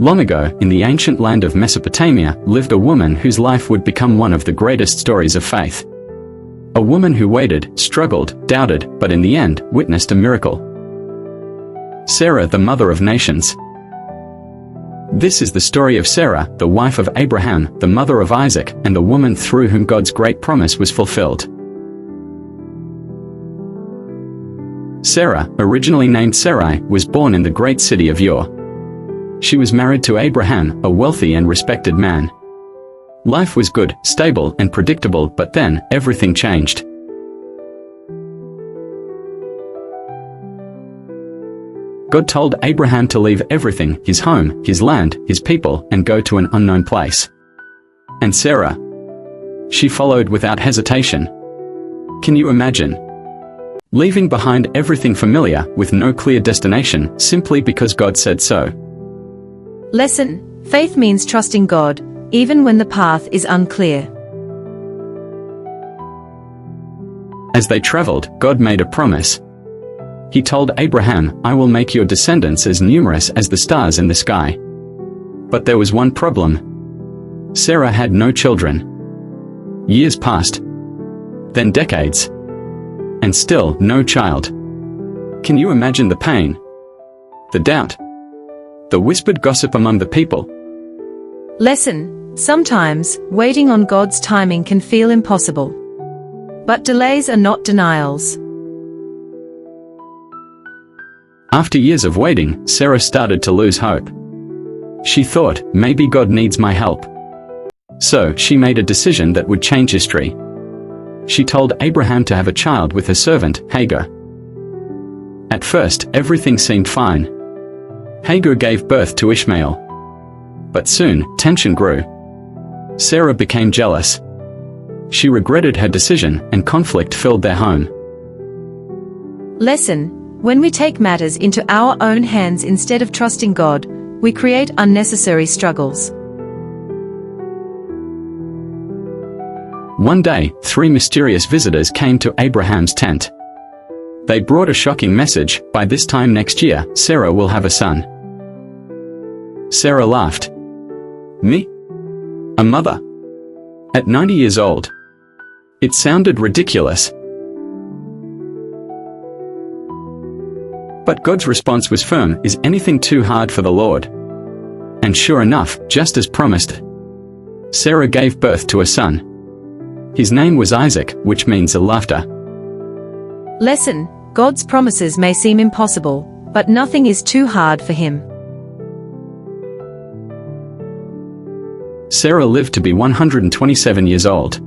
Long ago, in the ancient land of Mesopotamia, lived a woman whose life would become one of the greatest stories of faith. A woman who waited, struggled, doubted, but in the end, witnessed a miracle. Sarah, the mother of nations. This is the story of Sarah, the wife of Abraham, the mother of Isaac, and the woman through whom God's great promise was fulfilled. Sarah, originally named Sarai, was born in the great city of Ur. She was married to Abraham, a wealthy and respected man. Life was good, stable, and predictable, but then, everything changed. God told Abraham to leave everything, his home, his land, his people, and go to an unknown place. And Sarah? She followed without hesitation. Can you imagine? Leaving behind everything familiar, with no clear destination, simply because God said so. Lesson: faith means trusting God, even when the path is unclear. As they traveled, God made a promise. He told Abraham, "I will make your descendants as numerous as the stars in the sky." But there was one problem. Sarah had no children. Years passed. Then decades. And still no child. Can you imagine the pain? The doubt? The whispered gossip among the people? Lesson: sometimes, waiting on God's timing can feel impossible. But delays are not denials. After years of waiting, Sarah started to lose hope. She thought, maybe God needs my help. So, she made a decision that would change history. She told Abraham to have a child with her servant, Hagar. At first, everything seemed fine. Hagar gave birth to Ishmael. But soon, tension grew. Sarah became jealous. She regretted her decision, and conflict filled their home. Lesson: when we take matters into our own hands instead of trusting God, we create unnecessary struggles. One day, 3 mysterious visitors came to Abraham's tent. They brought a shocking message: by this time next year, Sarah will have a son. Sarah laughed. Me? A mother? At 90 years old? It sounded ridiculous. But God's response was firm: is anything too hard for the Lord? And sure enough, just as promised, Sarah gave birth to a son. His name was Isaac, which means a laughter. Lesson: God's promises may seem impossible, but nothing is too hard for Him. Sarah lived to be 127 years old.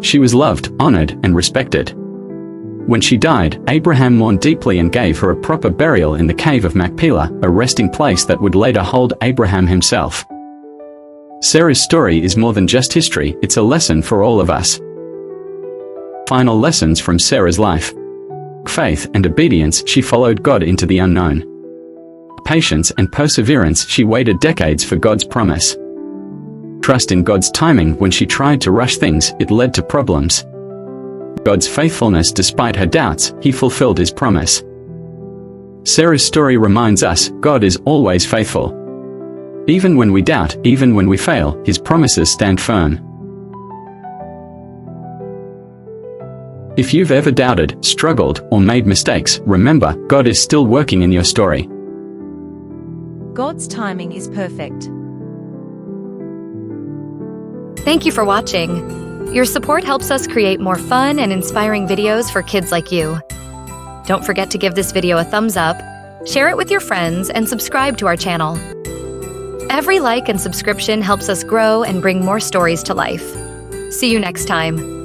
She was loved, honored, and respected. When she died, Abraham mourned deeply and gave her a proper burial in the cave of Machpelah, a resting place that would later hold Abraham himself. Sarah's story is more than just history, it's a lesson for all of us. Final lessons from Sarah's life. Faith and obedience, she followed God into the unknown. Patience and perseverance, she waited decades for God's promise. Trust in God's timing, when she tried to rush things, it led to problems. God's faithfulness, despite her doubts, He fulfilled His promise. Sarah's story reminds us, God is always faithful. Even when we doubt, even when we fail, His promises stand firm. If you've ever doubted, struggled, or made mistakes, remember, God is still working in your story. God's timing is perfect. Thank you for watching. Your support helps us create more fun and inspiring videos for kids like you. Don't forget to give this video a thumbs up, share it with your friends, and subscribe to our channel. Every like and subscription helps us grow and bring more stories to life. See you next time.